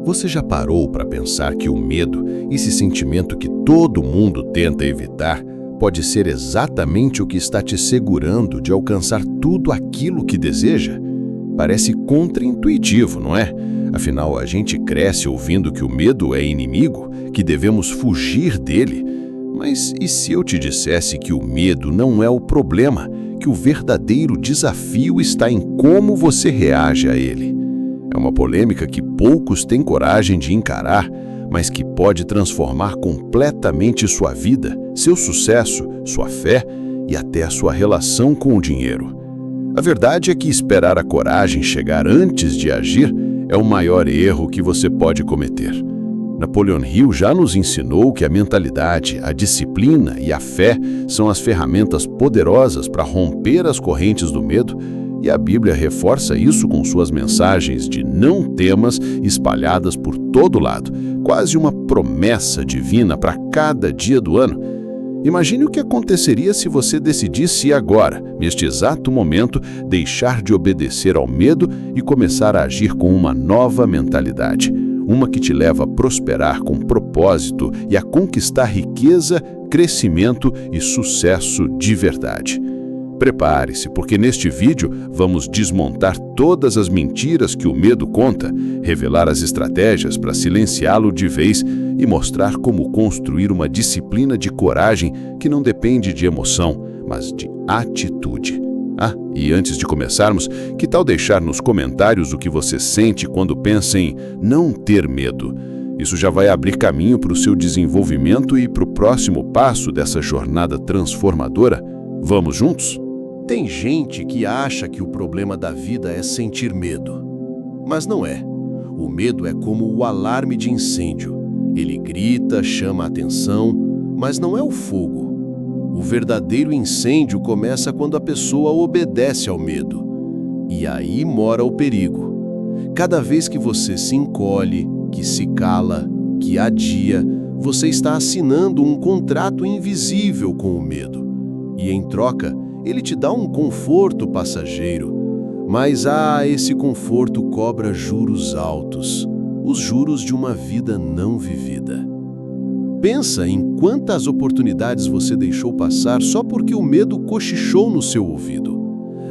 Você já parou para pensar que o medo, esse sentimento que todo mundo tenta evitar, pode ser exatamente o que está te segurando de alcançar tudo aquilo que deseja? Parece contraintuitivo, não é? Afinal, a gente cresce ouvindo que o medo é inimigo, que devemos fugir dele. Mas e se eu te dissesse que o medo não é o problema, que o verdadeiro desafio está em como você reage a ele? É uma polêmica que poucos têm coragem de encarar, mas que pode transformar completamente sua vida, seu sucesso, sua fé e até a sua relação com o dinheiro. A verdade é que esperar a coragem chegar antes de agir é o maior erro que você pode cometer. Napoleon Hill já nos ensinou que a mentalidade, a disciplina e a fé são as ferramentas poderosas para romper as correntes do medo, e a Bíblia reforça isso com suas mensagens de não temas espalhadas por todo lado, quase uma promessa divina para cada dia do ano. Imagine o que aconteceria se você decidisse agora, neste exato momento, deixar de obedecer ao medo e começar a agir com uma nova mentalidade. Uma que te leva a prosperar com propósito e a conquistar riqueza, crescimento e sucesso de verdade. Prepare-se, porque neste vídeo vamos desmontar todas as mentiras que o medo conta, revelar as estratégias para silenciá-lo de vez e mostrar como construir uma disciplina de coragem que não depende de emoção, mas de atitude. E antes de começarmos, que tal deixar nos comentários o que você sente quando pensa em não ter medo? Isso já vai abrir caminho para o seu desenvolvimento e para o próximo passo dessa jornada transformadora. Vamos juntos? Tem gente que acha que o problema da vida é sentir medo. Mas não é. O medo é como o alarme de incêndio. Ele grita, chama a atenção, mas não é o fogo. O verdadeiro incêndio começa quando a pessoa obedece ao medo. E aí mora o perigo. Cada vez que você se encolhe, que se cala, que adia, você está assinando um contrato invisível com o medo. E em troca, ele te dá um conforto passageiro. Mas esse conforto cobra juros altos, os juros de uma vida não vivida. Pensa em quantas oportunidades você deixou passar só porque o medo cochichou no seu ouvido.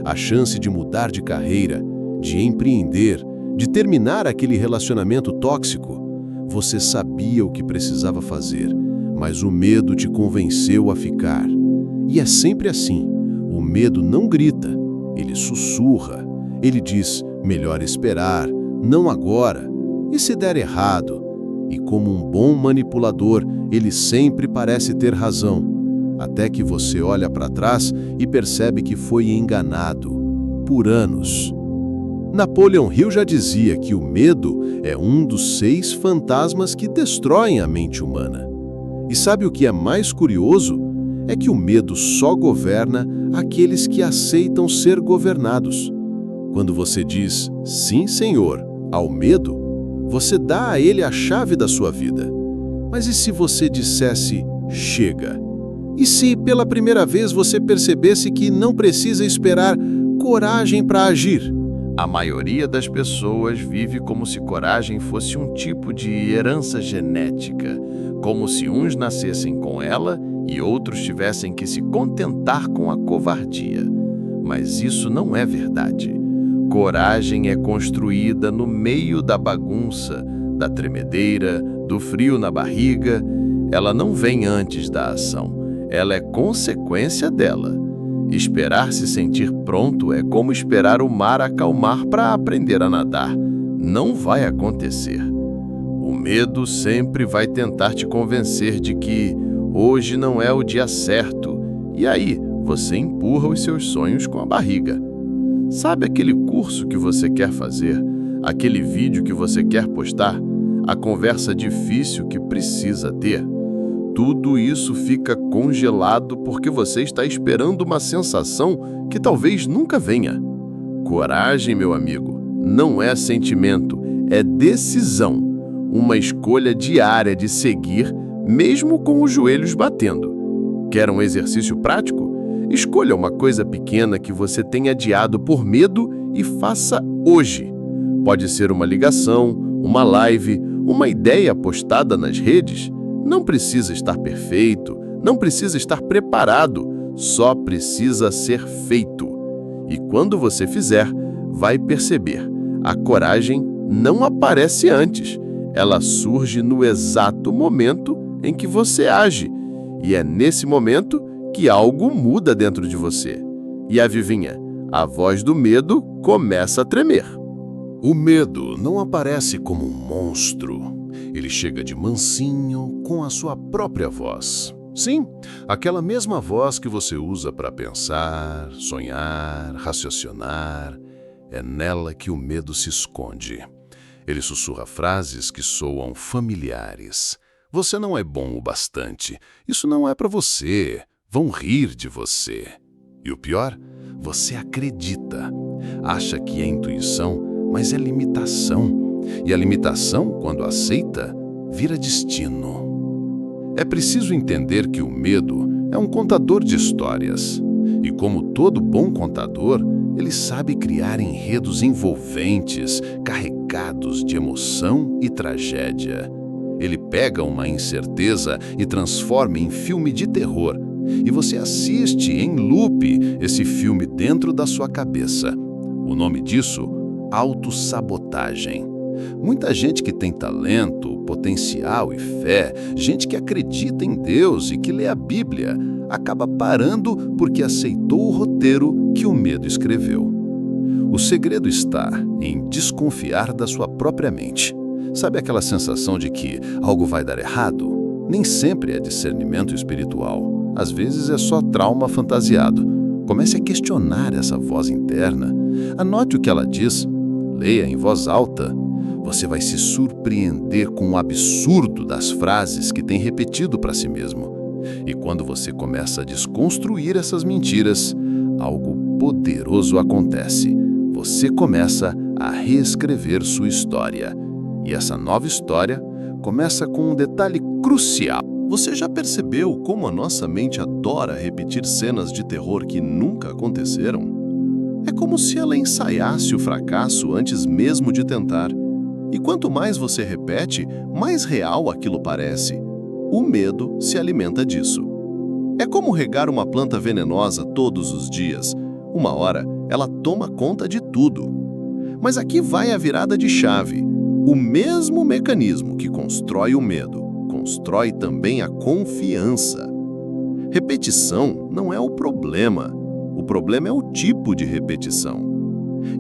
A chance de mudar de carreira, de empreender, de terminar aquele relacionamento tóxico. Você sabia o que precisava fazer, mas o medo te convenceu a ficar. E é sempre assim. O medo não grita, ele sussurra. Ele diz, melhor esperar, não agora. E se der errado? E como um bom manipulador, ele sempre parece ter razão. Até que você olha para trás e percebe que foi enganado. Por anos. Napoleon Hill já dizia que o medo é um dos 6 fantasmas que destroem a mente humana. E sabe o que é mais curioso? É que o medo só governa aqueles que aceitam ser governados. Quando você diz, sim, senhor, ao medo, você dá a ele a chave da sua vida. Mas e se você dissesse, chega? E se pela primeira vez você percebesse que não precisa esperar coragem para agir? A maioria das pessoas vive como se coragem fosse um tipo de herança genética, como se uns nascessem com ela e outros tivessem que se contentar com a covardia. Mas isso não é verdade. Coragem é construída no meio da bagunça, da tremedeira, do frio na barriga. Ela não vem antes da ação, ela é consequência dela. Esperar se sentir pronto é como esperar o mar acalmar para aprender a nadar. Não vai acontecer. O medo sempre vai tentar te convencer de que hoje não é o dia certo, e aí você empurra os seus sonhos com a barriga. Sabe aquele curso que você quer fazer? Aquele vídeo que você quer postar? A conversa difícil que precisa ter? Tudo isso fica congelado porque você está esperando uma sensação que talvez nunca venha. Coragem, meu amigo, não é sentimento, é decisão. Uma escolha diária de seguir, mesmo com os joelhos batendo. Quer um exercício prático? Escolha uma coisa pequena que você tenha adiado por medo e faça hoje. Pode ser uma ligação, Uma live, uma ideia postada nas redes, não precisa estar perfeito, não precisa estar preparado, só precisa ser feito. E quando você fizer, vai perceber, a coragem não aparece antes, ela surge no exato momento em que você age. E é nesse momento que algo muda dentro de você. E adivinha, a voz do medo começa a tremer. O medo não aparece como um monstro. Ele chega de mansinho, com a sua própria voz. Sim, aquela mesma voz que você usa para pensar, sonhar, raciocinar. É nela que o medo se esconde. Ele sussurra frases que soam familiares. Você não é bom o bastante. Isso não é para você. Vão rir de você. E o pior, você acredita. Acha que é intuição, mas é limitação. E a limitação, quando aceita, vira destino. É preciso entender que o medo é um contador de histórias. E como todo bom contador, ele sabe criar enredos envolventes, carregados de emoção e tragédia. Ele pega uma incerteza e transforma em filme de terror. E você assiste em loop esse filme dentro da sua cabeça. O nome disso, autossabotagem. Muita gente que tem talento, potencial e fé, gente que acredita em Deus e que lê a Bíblia, acaba parando porque aceitou o roteiro que o medo escreveu. O segredo está em desconfiar da sua própria mente. Sabe aquela sensação de que algo vai dar errado? Nem sempre é discernimento espiritual. Às vezes é só trauma fantasiado. Comece a questionar essa voz interna. Anote o que ela diz. Leia em voz alta. Você vai se surpreender com o absurdo das frases que tem repetido para si mesmo. E quando você começa a desconstruir essas mentiras, algo poderoso acontece. Você começa a reescrever sua história. E essa nova história começa com um detalhe crucial. Você já percebeu como a nossa mente adora repetir cenas de terror que nunca aconteceram? É como se ela ensaiasse o fracasso antes mesmo de tentar. E quanto mais você repete, mais real aquilo parece. O medo se alimenta disso. É como regar uma planta venenosa todos os dias. Uma hora, ela toma conta de tudo. Mas aqui vai a virada de chave. O mesmo mecanismo que constrói o medo, constrói também a confiança. Repetição não é o problema é o tipo de repetição.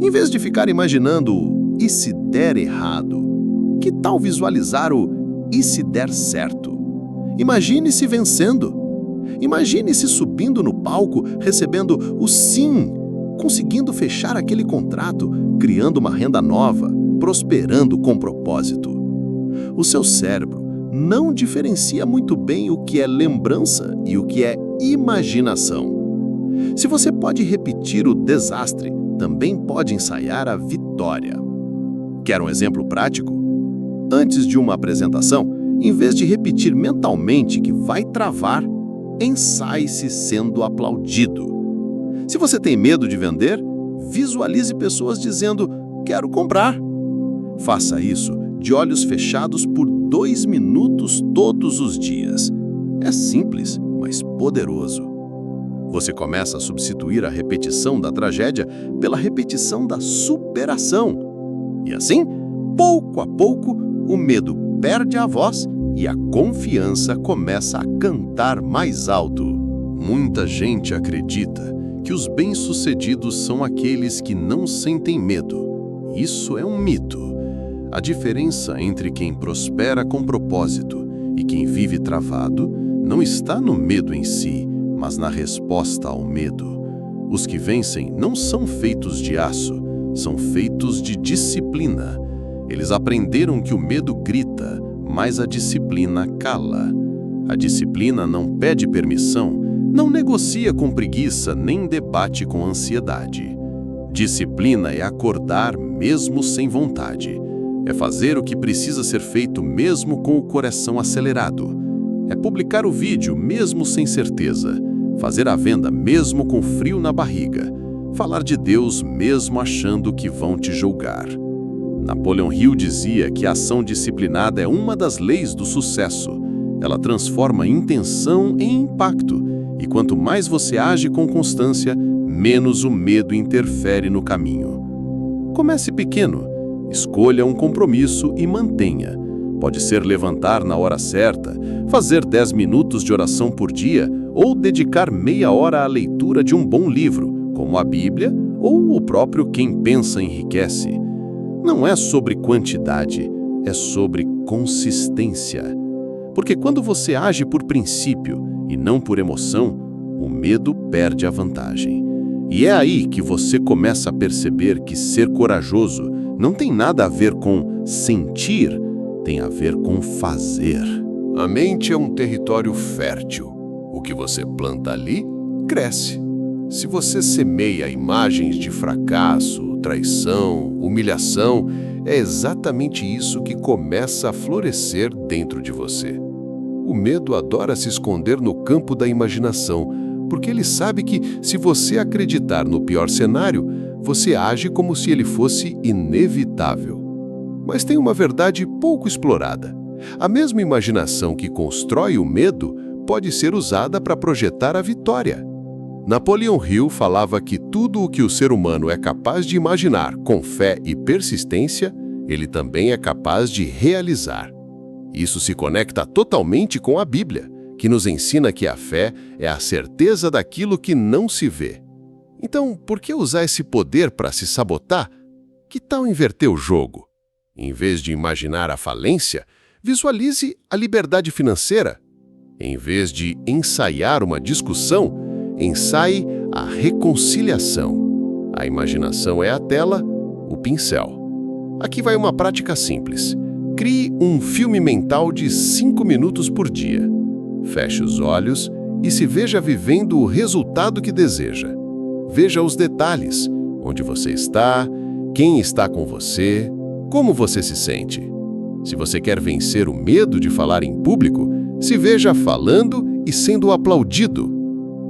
Em vez de ficar imaginando e se der errado, que tal visualizar o e se der certo? Imagine-se vencendo. Imagine-se subindo no palco, recebendo o sim, conseguindo fechar aquele contrato, criando uma renda nova, prosperando com propósito. O seu cérebro não diferencia muito bem o que é lembrança e o que é imaginação. Se você pode repetir o desastre, também pode ensaiar a vitória. Quer um exemplo prático? Antes de uma apresentação, em vez de repetir mentalmente que vai travar, ensaie-se sendo aplaudido. Se você tem medo de vender, visualize pessoas dizendo, quero comprar. Faça isso de olhos fechados por 2 minutos todos os dias. É simples, mas poderoso. Você começa a substituir a repetição da tragédia pela repetição da superação. E assim, pouco a pouco, o medo perde a voz e a confiança começa a cantar mais alto. Muita gente acredita que os bem-sucedidos são aqueles que não sentem medo. Isso é um mito. A diferença entre quem prospera com propósito e quem vive travado não está no medo em si, mas na resposta ao medo. Os que vencem não são feitos de aço, são feitos de disciplina. Eles aprenderam que o medo grita, mas a disciplina cala. A disciplina não pede permissão, não negocia com preguiça, nem debate com ansiedade. Disciplina é acordar mesmo sem vontade. É fazer o que precisa ser feito mesmo com o coração acelerado. É publicar o vídeo mesmo sem certeza. Fazer a venda mesmo com frio na barriga. Falar de Deus mesmo achando que vão te julgar. Napoleon Hill dizia que a ação disciplinada é uma das leis do sucesso. Ela transforma intenção em impacto, e quanto mais você age com constância, menos o medo interfere no caminho. Comece pequeno, escolha um compromisso e mantenha. Pode ser levantar na hora certa, fazer 10 minutos de oração por dia ou dedicar meia hora à leitura de um bom livro, como a Bíblia ou o próprio Quem Pensa Enriquece. Não é sobre quantidade, é sobre consistência. Porque quando você age por princípio e não por emoção, o medo perde a vantagem. E é aí que você começa a perceber que ser corajoso não tem nada a ver com sentir, tem a ver com fazer. A mente é um território fértil. O que você planta ali, cresce. Se você semeia imagens de fracasso, traição, humilhação, é exatamente isso que começa a florescer dentro de você. O medo adora se esconder no campo da imaginação, porque ele sabe que, se você acreditar no pior cenário, você age como se ele fosse inevitável. Mas tem uma verdade pouco explorada. A mesma imaginação que constrói o medo pode ser usada para projetar a vitória. Napoleon Hill falava que tudo o que o ser humano é capaz de imaginar com fé e persistência, ele também é capaz de realizar. Isso se conecta totalmente com a Bíblia, que nos ensina que a fé é a certeza daquilo que não se vê. Então, por que usar esse poder para se sabotar? Que tal inverter o jogo? Em vez de imaginar a falência, visualize a liberdade financeira. Em vez de ensaiar uma discussão, ensaie a reconciliação. A imaginação é a tela, o pincel. Aqui vai uma prática simples. Crie um filme mental de 5 minutos por dia. Feche os olhos e se veja vivendo o resultado que deseja. Veja os detalhes, onde você está, quem está com você, como você se sente. Se você quer vencer o medo de falar em público, se veja falando e sendo aplaudido.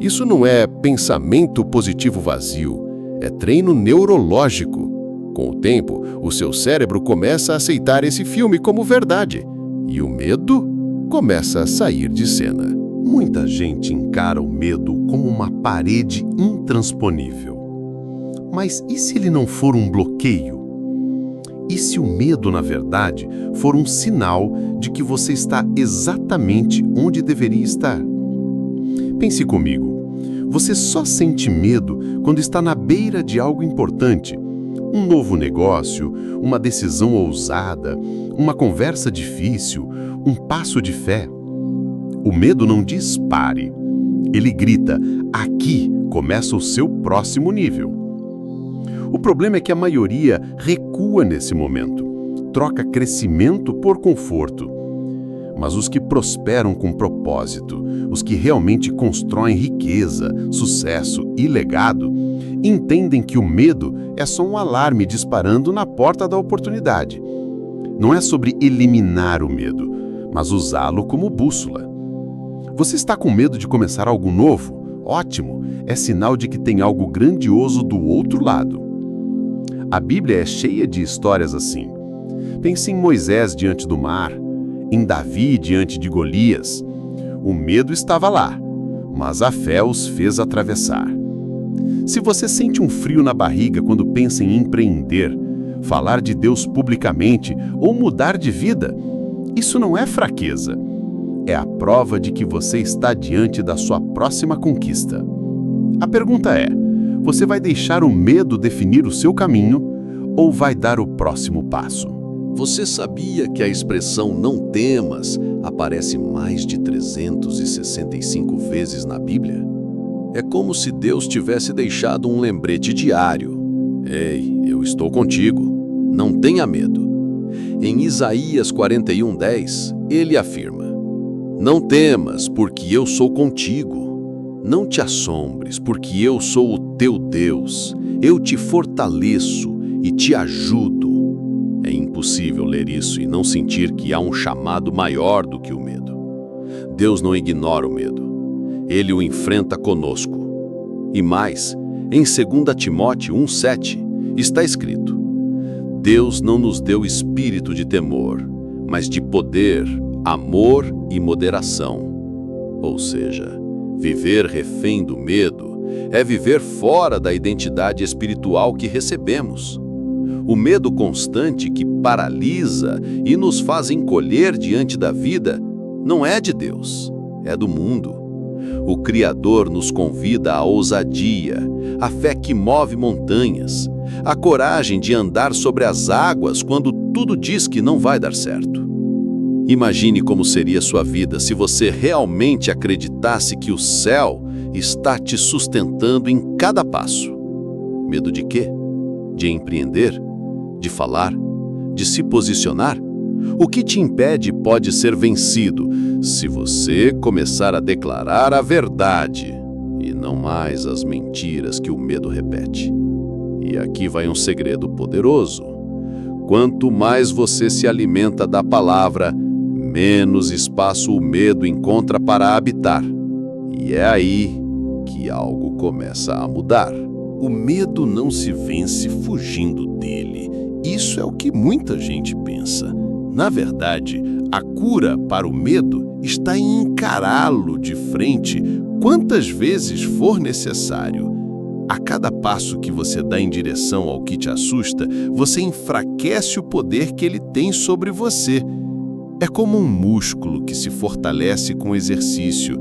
Isso não é pensamento positivo vazio, é treino neurológico. Com o tempo, o seu cérebro começa a aceitar esse filme como verdade, e o medo começa a sair de cena. Muita gente encara o medo como uma parede intransponível. Mas e se ele não for um bloqueio? E se o medo, na verdade, for um sinal de que você está exatamente onde deveria estar? Pense comigo. Você só sente medo quando está na beira de algo importante. Um novo negócio, uma decisão ousada, uma conversa difícil, um passo de fé. O medo não diz pare. Ele grita, aqui começa o seu próximo nível. O problema é que a maioria recua nesse momento, troca crescimento por conforto. Mas os que prosperam com propósito, os que realmente constroem riqueza, sucesso e legado, entendem que o medo é só um alarme disparando na porta da oportunidade. Não é sobre eliminar o medo, mas usá-lo como bússola. Você está com medo de começar algo novo? Ótimo, é sinal de que tem algo grandioso do outro lado. A Bíblia é cheia de histórias assim. Pense em Moisés diante do mar, em Davi diante de Golias. O medo estava lá, mas a fé os fez atravessar. Se você sente um frio na barriga quando pensa em empreender, falar de Deus publicamente ou mudar de vida, isso não é fraqueza. É a prova de que você está diante da sua próxima conquista. A pergunta é, você vai deixar o medo definir o seu caminho ou vai dar o próximo passo? Você sabia que a expressão não temas aparece mais de 365 vezes na Bíblia? É como se Deus tivesse deixado um lembrete diário. Ei, eu estou contigo. Não tenha medo. Em Isaías 41:10, ele afirma: Não temas, porque eu sou contigo. Não te assombres, porque eu sou o teu Deus. Eu te fortaleço e te ajudo. É impossível ler isso e não sentir que há um chamado maior do que o medo. Deus não ignora o medo. Ele o enfrenta conosco. E mais, em 2 Timóteo 1:7, está escrito: Deus não nos deu espírito de temor, mas de poder, amor e moderação. Ou seja, viver refém do medo é viver fora da identidade espiritual que recebemos. O medo constante que paralisa e nos faz encolher diante da vida não é de Deus, é do mundo. O Criador nos convida à ousadia, à fé que move montanhas, à coragem de andar sobre as águas quando tudo diz que não vai dar certo. Imagine como seria sua vida se você realmente acreditasse que o céu está te sustentando em cada passo. Medo de quê? De empreender? De falar? De se posicionar? O que te impede pode ser vencido se você começar a declarar a verdade e não mais as mentiras que o medo repete. E aqui vai um segredo poderoso. Quanto mais você se alimenta da palavra, menos espaço o medo encontra para habitar. E é aí que algo começa a mudar. O medo não se vence fugindo dele. Isso é o que muita gente pensa. Na verdade, a cura para o medo está em encará-lo de frente quantas vezes for necessário. A cada passo que você dá em direção ao que te assusta, você enfraquece o poder que ele tem sobre você. É como um músculo que se fortalece com exercício.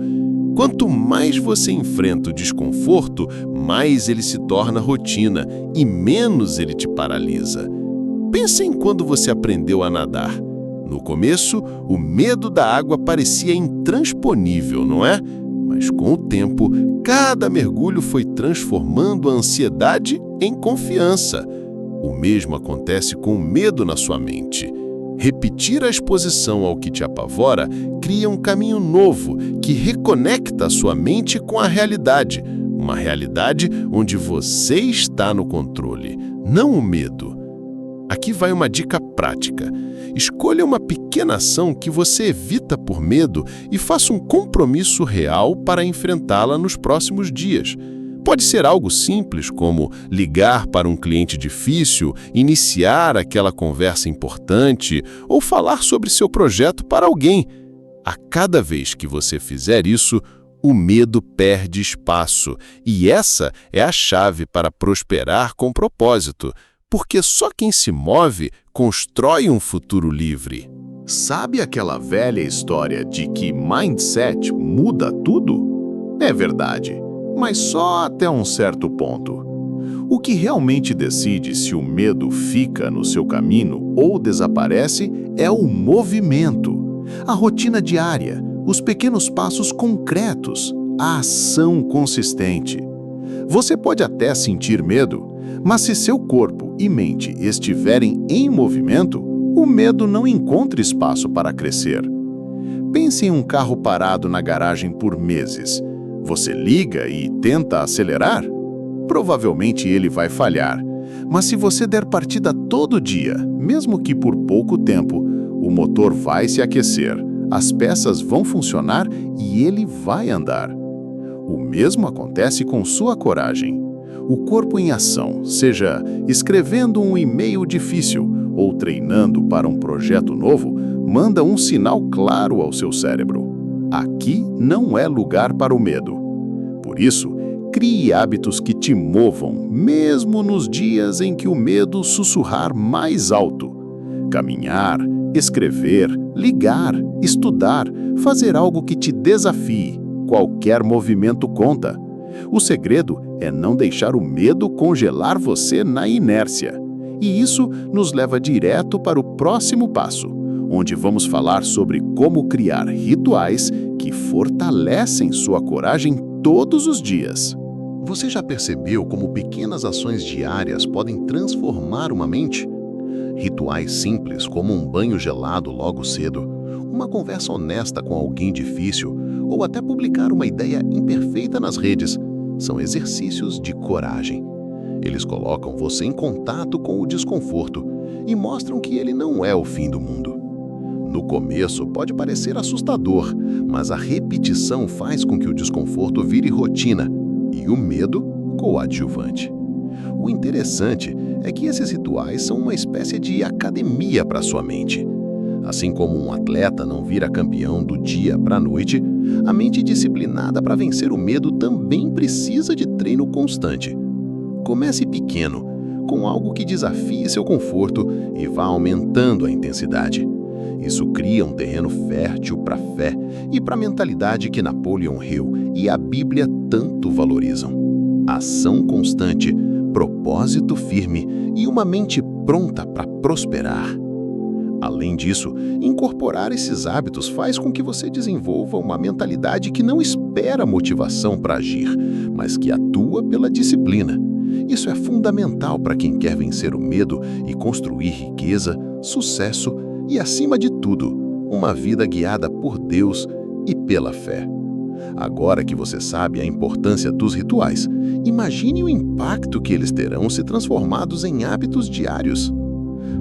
Quanto mais você enfrenta o desconforto, mais ele se torna rotina e menos ele te paralisa. Pense em quando você aprendeu a nadar. No começo, o medo da água parecia intransponível, não é? Mas com o tempo, cada mergulho foi transformando a ansiedade em confiança. O mesmo acontece com o medo na sua mente. Repetir a exposição ao que te apavora cria um caminho novo que reconecta a sua mente com a realidade. Uma realidade onde você está no controle, não o medo. Aqui vai uma dica prática. Escolha uma pequena ação que você evita por medo e faça um compromisso real para enfrentá-la nos próximos dias. Pode ser algo simples, como ligar para um cliente difícil, iniciar aquela conversa importante ou falar sobre seu projeto para alguém. A cada vez que você fizer isso, o medo perde espaço. E essa é a chave para prosperar com propósito. Porque só quem se move constrói um futuro livre. Sabe aquela velha história de que mindset muda tudo? É verdade, mas só até um certo ponto. O que realmente decide se o medo fica no seu caminho ou desaparece é o movimento, a rotina diária, os pequenos passos concretos, a ação consistente. Você pode até sentir medo, mas se seu corpo e mente estiverem em movimento, o medo não encontra espaço para crescer. Pense em um carro parado na garagem por meses. Você liga e tenta acelerar? Provavelmente ele vai falhar. Mas se você der partida todo dia, mesmo que por pouco tempo, o motor vai se aquecer, as peças vão funcionar e ele vai andar. O mesmo acontece com sua coragem. O corpo em ação, seja escrevendo um e-mail difícil ou treinando para um projeto novo, manda um sinal claro ao seu cérebro. Aqui não é lugar para o medo. Por isso, crie hábitos que te movam, mesmo nos dias em que o medo sussurrar mais alto. Caminhar, escrever, ligar, estudar, fazer algo que te desafie. Qualquer movimento conta. O segredo é não deixar o medo congelar você na inércia. E isso nos leva direto para o próximo passo, onde vamos falar sobre como criar rituais que fortalecem sua coragem todos os dias. Você já percebeu como pequenas ações diárias podem transformar uma mente? Rituais simples, como um banho gelado logo cedo, uma conversa honesta com alguém difícil ou até publicar uma ideia imperfeita nas redes, são exercícios de coragem. Eles colocam você em contato com o desconforto e mostram que ele não é o fim do mundo. No começo pode parecer assustador, mas a repetição faz com que o desconforto vire rotina e o medo coadjuvante. O interessante é que esses rituais são uma espécie de academia para sua mente. Assim como um atleta não vira campeão do dia para a noite, a mente disciplinada para vencer o medo também precisa de treino constante. Comece pequeno, com algo que desafie seu conforto e vá aumentando a intensidade. Isso cria um terreno fértil para a fé e para a mentalidade que Napoleon Hill e a Bíblia tanto valorizam. Ação constante, propósito firme e uma mente pronta para prosperar. Além disso, incorporar esses hábitos faz com que você desenvolva uma mentalidade que não espera motivação para agir, mas que atua pela disciplina. Isso é fundamental para quem quer vencer o medo e construir riqueza, sucesso e, acima de tudo, uma vida guiada por Deus e pela fé. Agora que você sabe a importância dos rituais, imagine o impacto que eles terão se transformados em hábitos diários.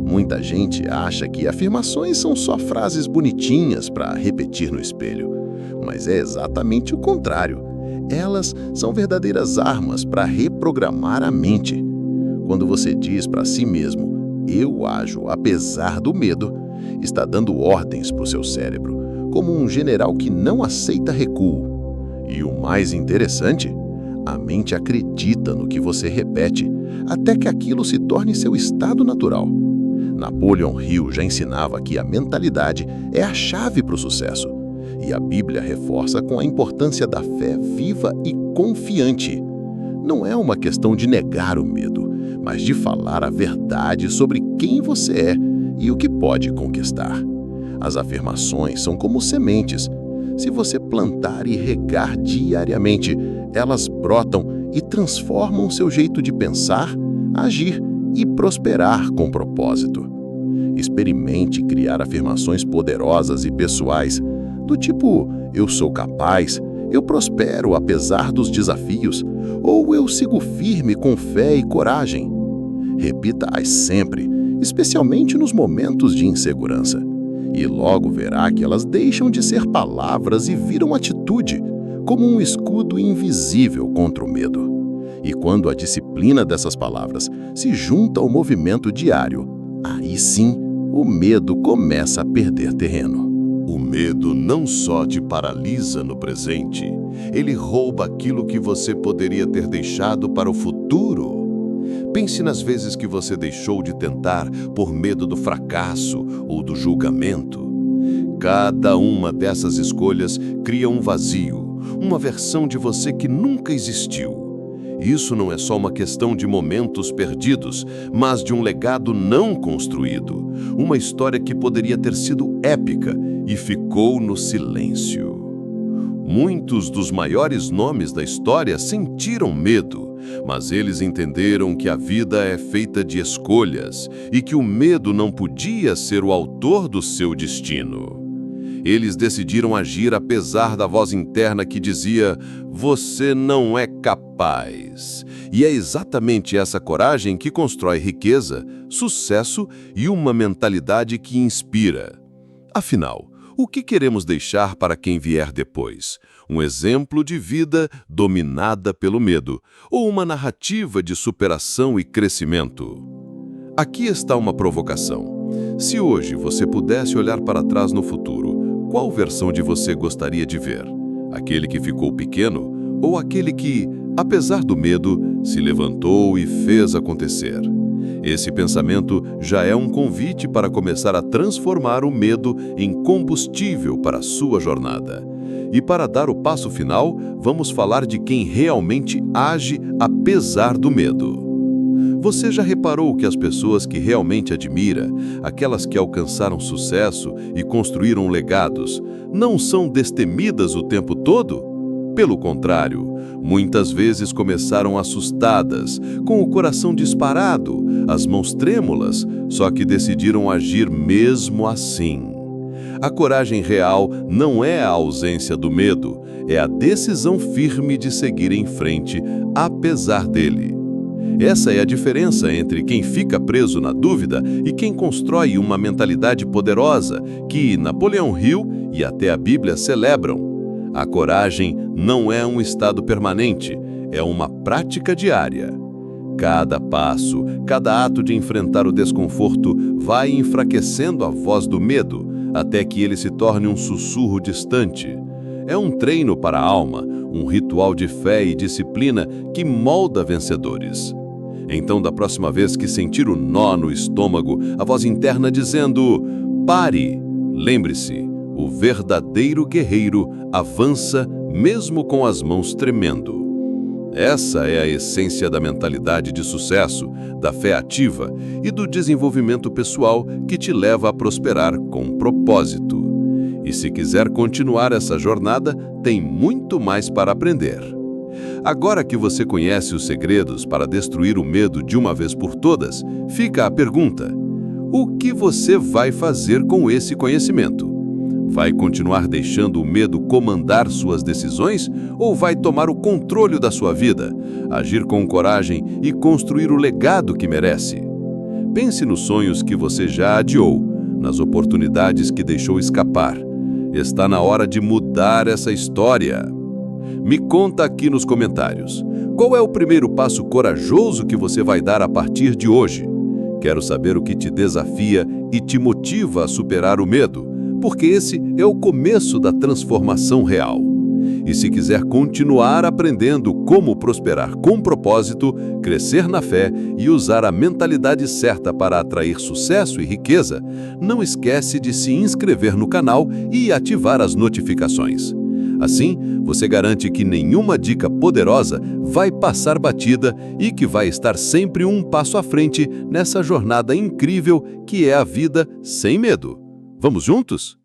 Muita gente acha que afirmações são só frases bonitinhas para repetir no espelho, mas é exatamente o contrário. Elas são verdadeiras armas para reprogramar a mente. Quando você diz para si mesmo, eu ajo apesar do medo, está dando ordens para o seu cérebro, como um general que não aceita recuo. E o mais interessante, a mente acredita no que você repete, até que aquilo se torne seu estado natural. Napoleon Hill já ensinava que a mentalidade é a chave para o sucesso, e a Bíblia reforça com a importância da fé viva e confiante. Não é uma questão de negar o medo, mas de falar a verdade sobre quem você é e o que pode conquistar. As afirmações são como sementes. Se você plantar e regar diariamente, elas brotam e transformam seu jeito de pensar, agir e prosperar com propósito. Experimente criar afirmações poderosas e pessoais, do tipo, eu sou capaz, eu prospero apesar dos desafios, ou eu sigo firme com fé e coragem. Repita-as sempre, especialmente nos momentos de insegurança, e logo verá que elas deixam de ser palavras e viram atitude, como um escudo invisível contra o medo. E quando a disciplina dessas palavras se junta ao movimento diário, aí sim o medo começa a perder terreno. O medo não só te paralisa no presente, ele rouba aquilo que você poderia ter deixado para o futuro. Pense nas vezes que você deixou de tentar por medo do fracasso ou do julgamento. Cada uma dessas escolhas cria um vazio, uma versão de você que nunca existiu. Isso não é só uma questão de momentos perdidos, mas de um legado não construído. Uma história que poderia ter sido épica e ficou no silêncio. Muitos dos maiores nomes da história sentiram medo, mas eles entenderam que a vida é feita de escolhas e que o medo não podia ser o autor do seu destino. Eles decidiram agir apesar da voz interna que dizia, você não é capaz. E é exatamente essa coragem que constrói riqueza, sucesso e uma mentalidade que inspira. Afinal, o que queremos deixar para quem vier depois? Um exemplo de vida dominada pelo medo, ou uma narrativa de superação e crescimento? Aqui está uma provocação. Se hoje você pudesse olhar para trás no futuro, qual versão de você gostaria de ver? Aquele que ficou pequeno ou aquele que, apesar do medo, se levantou e fez acontecer? Esse pensamento já é um convite para começar a transformar o medo em combustível para a sua jornada. E para dar o passo final, vamos falar de quem realmente age apesar do medo. Você já reparou que as pessoas que realmente admira, aquelas que alcançaram sucesso e construíram legados, não são destemidas o tempo todo? Pelo contrário, muitas vezes começaram assustadas, com o coração disparado, as mãos trêmulas, só que decidiram agir mesmo assim. A coragem real não é a ausência do medo, é a decisão firme de seguir em frente, apesar dele. Essa é a diferença entre quem fica preso na dúvida e quem constrói uma mentalidade poderosa que Napoleon Hill e até a Bíblia celebram. A coragem não é um estado permanente, é uma prática diária. Cada passo, cada ato de enfrentar o desconforto vai enfraquecendo a voz do medo, até que ele se torne um sussurro distante. É um treino para a alma, um ritual de fé e disciplina que molda vencedores. Então, da próxima vez que sentir o nó no estômago, a voz interna dizendo: pare! Lembre-se, o verdadeiro guerreiro avança mesmo com as mãos tremendo. Essa é a essência da mentalidade de sucesso, da fé ativa e do desenvolvimento pessoal que te leva a prosperar com propósito. E se quiser continuar essa jornada, tem muito mais para aprender. Agora que você conhece os segredos para destruir o medo de uma vez por todas, fica a pergunta: o que você vai fazer com esse conhecimento? Vai continuar deixando o medo comandar suas decisões ou vai tomar o controle da sua vida, agir com coragem e construir o legado que merece? Pense nos sonhos que você já adiou, nas oportunidades que deixou escapar. Está na hora de mudar essa história. Me conta aqui nos comentários. Qual é o primeiro passo corajoso que você vai dar a partir de hoje? Quero saber o que te desafia e te motiva a superar o medo, porque esse é o começo da transformação real. E se quiser continuar aprendendo como prosperar com propósito, crescer na fé e usar a mentalidade certa para atrair sucesso e riqueza, não esquece de se inscrever no canal e ativar as notificações. Assim, você garante que nenhuma dica poderosa vai passar batida e que vai estar sempre um passo à frente nessa jornada incrível que é a vida sem medo. Vamos juntos?